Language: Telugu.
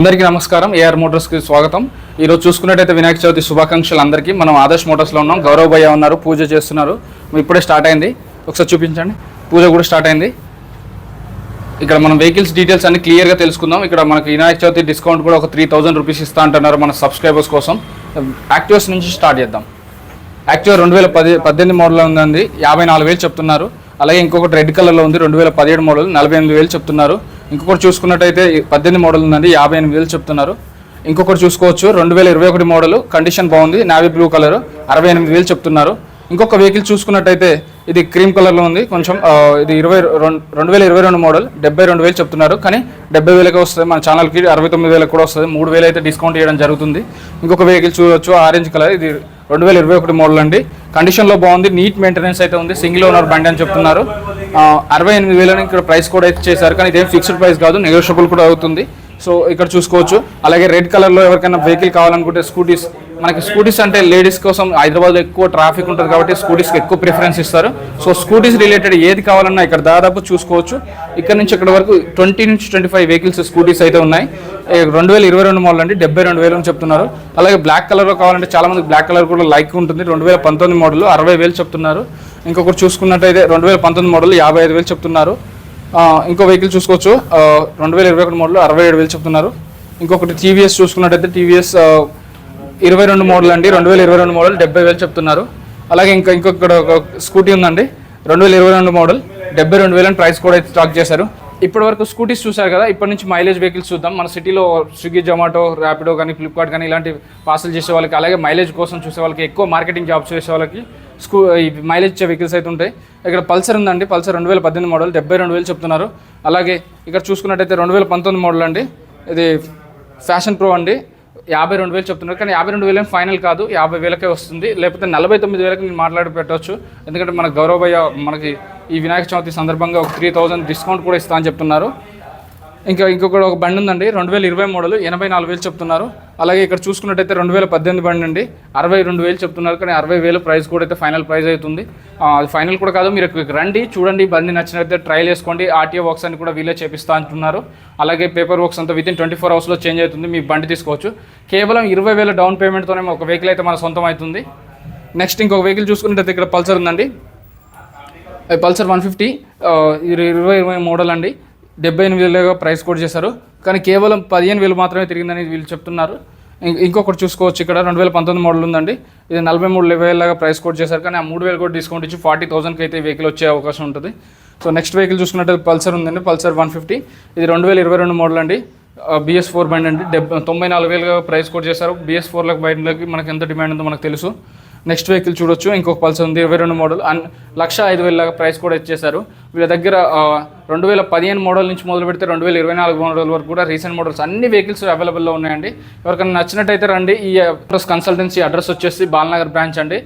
అందరికీ నమస్కారం. ఏఆర్ మోటార్స్కి స్వాగతం. ఈరోజు చూసుకున్నట్టయితే వినాయక చవితి శుభాకాంక్షలు అందరికీ. మనం ఆదర్శ్ మోటార్స్లో ఉన్నాం. గౌరవ్ భయ్య ఉన్నారు, పూజ చేస్తున్నారు. ఇప్పుడే స్టార్ట్ అయింది, ఒకసారి చూపించండి. పూజ కూడా స్టార్ట్ అయింది. ఇక్కడ మనం వెహికల్స్ డీటెయిల్స్ అన్ని క్లియర్గా తెలుసుకుందాం. ఇక్కడ మనకి వినాయక చవితి డిస్కౌంట్ కూడా ఒక 3000 రూపీస్ ఇస్తా అంటున్నారు మన సబ్స్క్రైబర్స్ కోసం. యాక్టివ్స్ నుంచి స్టార్ట్ చేద్దాం. యాక్టివ్ 2018 మోడల్ ఉందండి, 54,000 చెప్తున్నారు. అలాగే ఇంకొకటి రెడ్ కలర్లో ఉంది, 2017 మోడల్, 48,000 చెప్తున్నారు. ఇంకొకటి చూసుకున్నట్టయితే 18 మోడల్ ఉందండి, 58,000 చెప్తున్నారు. ఇంకొకటి చూసుకోవచ్చు 2021 మోడల్, కండిషన్ బాగుంది, నావీ బ్లూ కలర్, 68,000 చెప్తున్నారు. ఇంకొక వెహికల్ చూసుకున్నట్టయితే ఇది క్రీమ్ కలర్లో ఉంది కొంచెం, ఇది 2022 మోడల్, 72,000 చెప్తున్నారు. కానీ 70,000కే వస్తుంది, మన ఛానల్కి 69,000 కూడా వస్తుంది. 3,000 అయితే డిస్కౌంట్ చేయడం జరుగుతుంది. ఇంకొక వెహికల్ చూడవచ్చు, ఆరెంజ్ కలర్, ఇది 2021 మోడల్ అండి. కండిషన్లో బాగుంది, నీట్ మెయింటెనెన్స్ అయితే ఉంది, సింగిల్ ఓనర్ బండి అని చెప్తున్నారు. 68,000 ఇక్కడ ప్రైస్ కూడా అయితే చేశారు. కానీ ఇదేం ఫిక్స్డ్ ప్రైస్ కాదు, నెగోషియబుల్ కూడా అవుతుంది. సో ఇక్కడ చూసుకోవచ్చు. అలాగే రెడ్ కలర్లో ఎవరికైనా వెహికల్ కావాలనుకుంటే స్కూటీస్, మనకి స్కూటీస్ అంటే లేడీస్ కోసం హైదరాబాద్లో ఎక్కువ ట్రాఫిక్ ఉంటుంది కాబట్టి స్కూటీస్కి ఎక్కువ ప్రిఫరెన్స్ ఇస్తారు. సో స్కూటీస్ రిలేటెడ్ ఏది కావాలన్నా ఇక్కడ దాదాపు చూసుకోవచ్చు. ఇక్కడ నుంచి ఇక్కడ వరకు 20 నుంచి 25 వెహికల్స్ స్కూటీస్ అయితే ఉన్నాయి. 2022 మోడల్ అండి, 72,000 అని చెప్తున్నారు. అలాగే బ్లాక్ కలర్లో కావాలంటే చాలామంది బ్లాక్ కలర్ కూడా లైక్ ఉంటుంది, 2019 మోడల్, 60,000 చెప్తున్నారు. ఇంకొకటి చూసుకున్నట్టయితే 2019 మోడల్, 55,000 చెప్తున్నారు. ఇంకో వెహికల్ చూసుకోవచ్చు, 2021 మోడల్, 67,000 చెప్తున్నారు. ఇంకొకటి టీవీఎస్ చూసుకున్నట్టయితే టీవీఎస్ 22 మోడల్ అండి, 2022 మోడల్, 70,000 చెప్తున్నారు. అలాగే ఇంకొకటి ఒక స్కూటీ ఉందండి, 2022 మోడల్, 72,000 ప్రైస్ కూడా అయితే స్టాక్ చేశారు. ఇప్పటి వరకు స్కూటీస్ చూసారు కదా. ఇప్పటి నుంచి మైలేజ్ వెహికల్స్ చూద్దాం. మన సిటీలో స్విగ్గీ, జొమాటో, ర్యాపిడో కానీ, ఫ్లిప్కార్ట్ కానీ ఇలాంటి పార్సల్ చేసే వాళ్ళకి, అలాగే మైలేజ్ కోసం చూసే వాళ్ళకి, ఎక్కువ మార్కెటింగ్ జాబ్స్ చేసే వాళ్ళకి ఈ మైలేజ్ ఇచ్చే వెహికల్స్ అయితే ఉంటాయి. ఇక్కడ పల్సర్ ఉందండి, పల్సర్ 2018 మోడల్, 72,000 చెప్తున్నారు. అలాగే ఇక్కడ చూసుకున్నట్టయితే 2019 మోడల్ అండి, ఇది ఫ్యాషన్ ప్రో అండి, 52,000 చెప్తున్నారు. కానీ 52,000 ఫైనల్ కాదు, 50,000కే వస్తుంది. లేకపోతే 49,000కి నేను మాట్లాడి పెట్టవచ్చు. ఎందుకంటే మన గౌరవ్ భయ్య మనకి ఈ వినాయక చవితి సందర్భంగా ఒక 3,000 డిస్కౌంట్ కూడా ఇస్తా అని చెప్తున్నారు. ఇంకొకటి ఒక బండి ఉందండి, 2020 మోడల్, 84,000 చెప్తున్నారు. అలాగే ఇక్కడ చూసుకున్నట్టయితే 2018 బండి అండి, 62,000 చెప్తున్నారు. కానీ 60,000 ప్రైస్ కూడా అయితే ఫైనల్ ప్రైస్ అవుతుంది. అది ఫైనల్ కూడా కాదు, మీరు రండి, చూడండి, బండి నచ్చినట్లయితే ట్రైల్ చేసుకోండి. ఆర్టీఓ వర్క్స్ అని కూడా వీళ్ళే చేపిస్తా అంటున్నారు. అలాగే పేపర్ వర్క్స్ అంతా వితిన్ 24 అవర్స్లో చేంజ్ అవుతుంది. మీ బండి తీసుకోవచ్చు. కేవలం 20,000 డౌన్ పేమెంట్తోనే ఒక వెహికల్ అయితే మన సొంతం అవుతుంది. నెక్స్ట్ ఇంకొక వెహికల్ చూసుకున్నట్టయితే ఇక్కడ పల్సర్ ఉందండి, పల్సర్ 150, 2020 మోడల్ అండి, 78,000 ప్రైస్ కోడ్ చేశారు. కానీ కేవలం 15,000 మాత్రమే తిరిగిందని వీళ్ళు చెప్తున్నారు. ఇంకొకటి చూసుకోవచ్చు, ఇక్కడ 2019 మోడల్ ఉందండి, ఇది 43,000 ప్రైస్ కోడ్ చేశారు. కానీ ఆ 3,000 కూడా డిస్కౌంట్ ఇచ్చి 40,000కి అయితే వెహికల్ వచ్చే అవకాశం ఉంటుంది. సో నెక్స్ట్ వెహికల్ చూసుకున్నట్టు పల్సర్ ఉందండి, పల్సర్ 150, ఇది 2022 మోడల్ అండి, BS4 బండి అండి, 94,000 ప్రైస్ కోడ్ చేశారు. BS4 బండిలకి మనకి ఎంత డిమాండ్ ఉందో మనకు తెలుసు. నెక్స్ట్ వెహికల్ చూడొచ్చు, ఇంకొక పల్సర్ ఉంది, 22 మోడల్, 1,05,000 ప్రైస్ కూడా ఇచ్చేశారు. వీళ్ళ దగ్గర 2015 మోడల్ నుంచి మొదలు పెడితే 2024 మోడల్ వరకు కూడా రీసెంట్ మోడల్స్ అన్ని వెహికల్స్ అవైలబుల్లో ఉన్నాయండి. ఎవరికైనా నచ్చినట్టయితే రండి. ఈ అడ్రస్ కన్సల్టెన్సీ అడ్రస్ వచ్చేసి బాలనగర్ బ్రాంచ్ అండి.